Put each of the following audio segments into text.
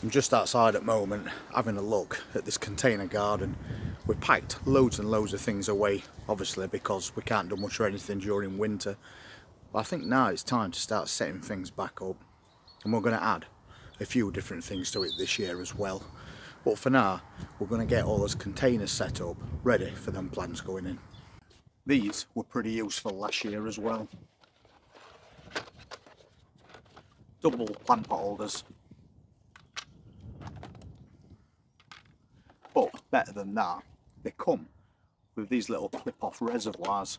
I'm just outside at the moment having a look at this container garden. We packed loads and loads of things away, obviously because we can't do much or anything during winter. But I think now it's time to start setting things back up, and we're going to add a few different things to it this year as well. But for now, we're going to get all those containers set up, ready for them plants going in. These were pretty useful last year as well. Double plant pot holders. But better than that, they come with these little clip-off reservoirs,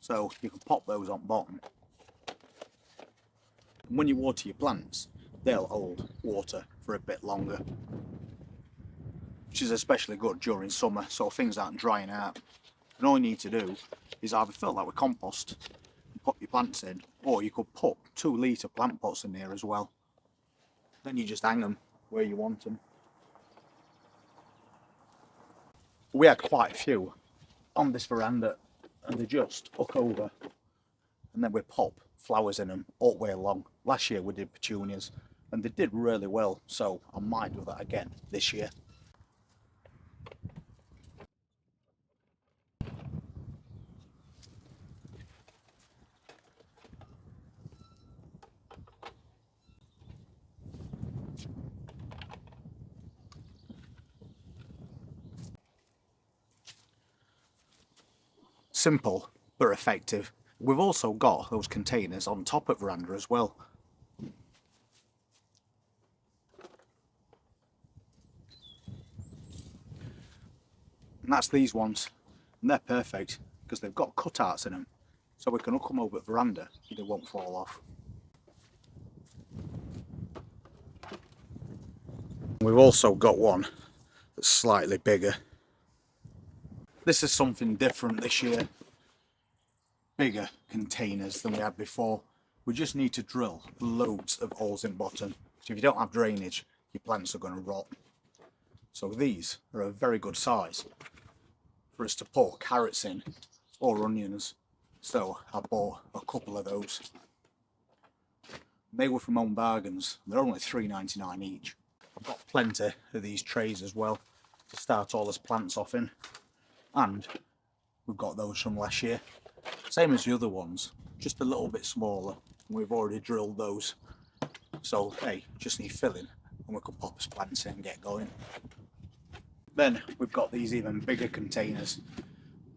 so you can pop those on bottom. And when you water your plants, they'll hold water for a bit longer, which is especially good during summer, so things aren't drying out. And all you need to do is either fill that with compost and pop your plants in, or you could put 2-litre plant pots in there as well. Then you just hang them where you want them. We had quite a few on this veranda, and they just hook over, and then we pop flowers in them all the way along. Last year we did petunias, and they did really well, so I might do that again this year. Simple but effective. We've also got those containers on top of veranda as well. And that's these ones, and they're perfect because they've got cutouts in them, so we can hook them over at veranda and they won't fall off. We've also got one that's slightly bigger. This is something different this year. Bigger containers than we had before. We just need to drill loads of holes in bottom, so if you don't have drainage, your plants are going to rot. So these are a very good size for us to put carrots in or onions, so I bought a couple of those. They were from Home Bargains. They're only £3.99 each. I've got plenty of these trays as well to start all this plants off in, and we've got those from last year, same as the other ones, just a little bit smaller. We've already drilled those, so hey, just need filling and we can pop us plants in and get going. Then we've got these even bigger containers,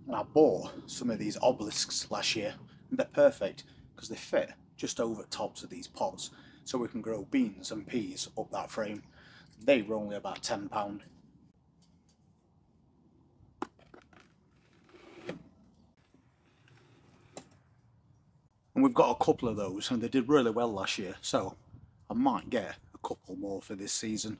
and I bought some of these obelisks last year, and they're perfect because they fit just over the tops of these pots, so we can grow beans and peas up that frame. They were only about £10. And we've got a couple of those, and they did really well last year, so I might get a couple more for this season.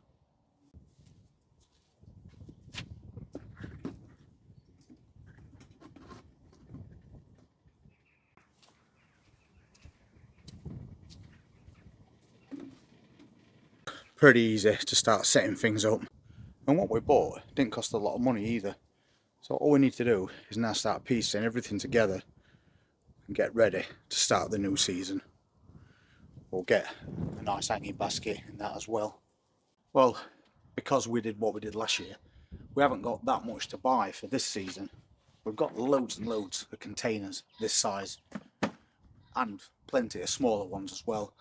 Pretty easy to start setting things up. And what we bought didn't cost a lot of money either. So all we need to do is now start piecing everything together and get ready to start the new season. We'll get a nice hanging basket in that as well. Well, because we did what we did last year, we haven't got that much to buy for this season. We've got loads and loads of containers this size, and plenty of smaller ones as well,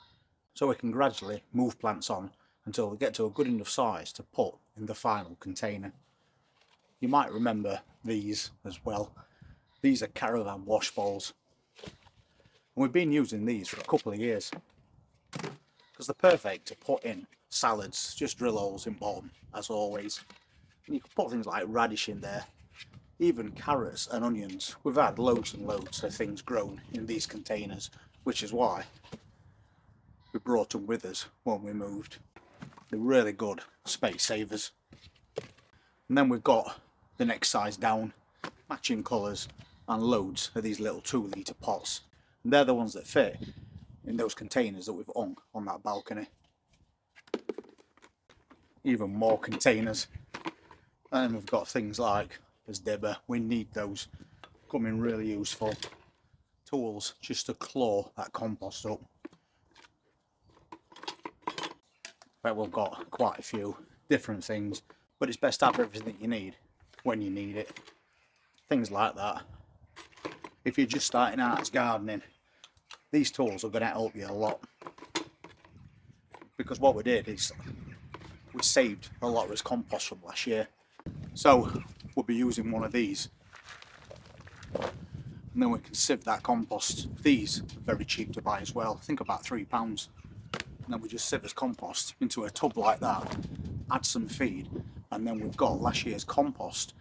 so we can gradually move plants on until they get to a good enough size to put in the final container. You might remember these as well. These are caravan wash bowls, and we've been using these for a couple of years because they're perfect to put in salads. Just drill holes in bottom as always, and you can put things like radish in there, even carrots and onions. We've had loads and loads of things grown in these containers, which is why we brought them with us when we moved. They're really good space savers. And then we've got the next size down, matching colours, and loads of these little 2-litre pots, and they're the ones that fit in those containers that we've hung on that balcony. Even more containers, and we've got things like this dibber. We need those, coming really useful. Tools just to claw that compost up. where we've got quite a few different things, but it's best to have everything you need when you need it. Things like that. If you're just starting out as gardening, these tools are going to help you a lot, because what we did is we saved a lot of this compost from last year. So we'll be using one of these, and then we can sieve that compost. These are very cheap to buy as well, I think about £3. And then we just sieve this compost into a tub like that, add some feed, and then we've got last year's compost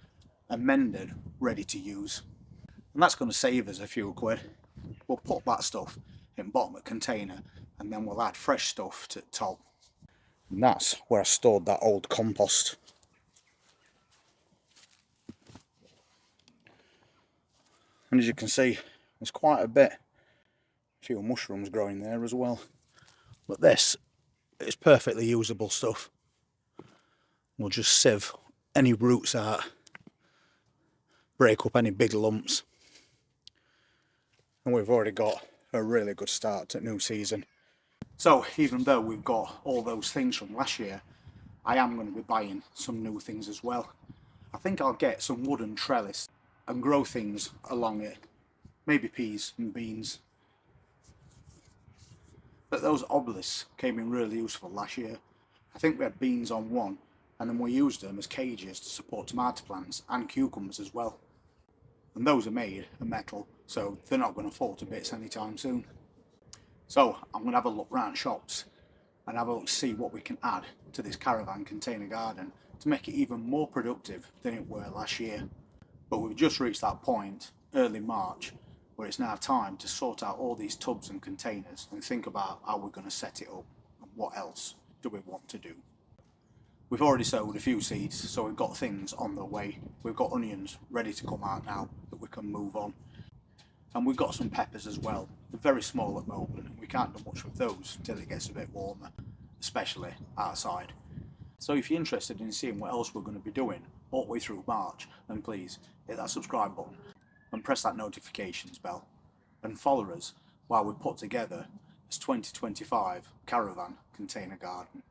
amended, ready to use. And that's going to save us a few quid. We'll put that stuff in bottom of a container, and then we'll add fresh stuff to the top. And that's where I stored that old compost. And as you can see, there's quite a bit. A few mushrooms growing there as well. But this is perfectly usable stuff. We'll just sieve any roots out, break up any big lumps. And we've already got a really good start to new season. So even though we've got all those things from last year, I am going to be buying some new things as well. I think I'll get some wooden trellis and grow things along it. Maybe peas and beans. But those obelisks came in really useful last year. I think we had beans on one, and then we used them as cages to support tomato plants and cucumbers as well. And those are made of metal, so they're not going to fall to bits anytime soon. So I'm going to have a look round shops and have a look to see what we can add to this caravan container garden to make it even more productive than it were last year. But we've just reached that point, early March, where it's now time to sort out all these tubs and containers and think about how we're going to set it up and what else do we want to do. We've already sowed a few seeds, so we've got things on the way. We've got onions ready to come out now that we can move on. And we've got some peppers as well. They're very small at the moment, and we can't do much with those until it gets a bit warmer, especially outside. So if you're interested in seeing what else we're going to be doing all the way through March, then please hit that subscribe button and press that notifications bell, and follow us while we put together this 2025 caravan container garden.